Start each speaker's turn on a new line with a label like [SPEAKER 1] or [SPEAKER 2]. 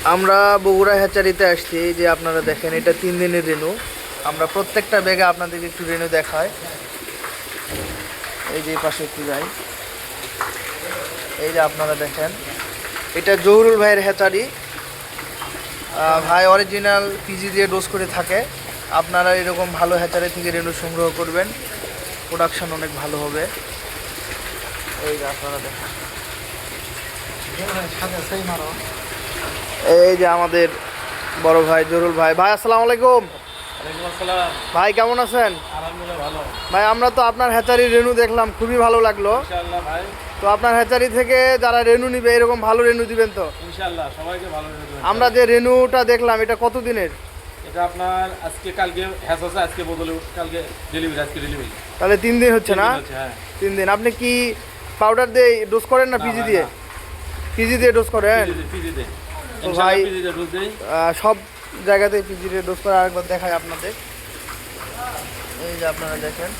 [SPEAKER 1] আমরা বগুড়া হ্যাচারিতে আসছি, এই যে আপনারা দেখেন এটা 3 দিনের রেনু। আমরা প্রত্যেকটা ব্যাগে আপনাদেরকে একটু রেনু দেখাই। এই যে এই পাশে একটু যাই, এই যে আপনারা দেখেন এটা জহুরুল ভাইয়ের হ্যাচারি। ভাই অরিজিনাল পিজি দিয়ে ডোজ করে থাকে। আপনারা এরকম ভালো হ্যাচারি থেকে রেনু সংগ্রহ করবেন, প্রোডাকশন অনেক ভালো হবে। এই যে আপনারা দেখেন, এই যে আমাদের বড় ভাই জহুরুল ভাই। ভাই আসসালামু আলাইকুম। ভাই কেমন আছেন? ভাই আমরা তো আপনার হ্যাচারি রেনু দেখলাম, খুবই ভালো লাগলো। তো আপনার হ্যাচারি থেকে যারা রেনু নিবে এরকম ভালো রেনু দিবেন তো?
[SPEAKER 2] ইনশাআল্লাহ সবাইকে ভালো রেনু দেবেন।
[SPEAKER 1] আমরা যে রেনুটা দেখলাম এটা কত দিনের?
[SPEAKER 2] এটা আপনার আজকে কালকে হ্যাঁ আছে, আজকে বদলে কালকে ডেলিভারি, আজকে ডেলিভারি।
[SPEAKER 1] তাহলে 3 দিন হচ্ছে না?
[SPEAKER 2] হ্যাঁ
[SPEAKER 1] 3 দিন। আপনি কি পাউডার দিয়ে ডোজ করেন না পিজি দিয়ে? পিজি দিয়ে ডোজ করেন?
[SPEAKER 2] পিজি দে।
[SPEAKER 1] তো ভাই
[SPEAKER 2] পিজি দে ডোজ দেই।
[SPEAKER 1] সব জায়গাতে পিজি দিয়ে ডোজ করে আরেকবার দেখাই আপনাদের। এই যে আপনারা দেখেন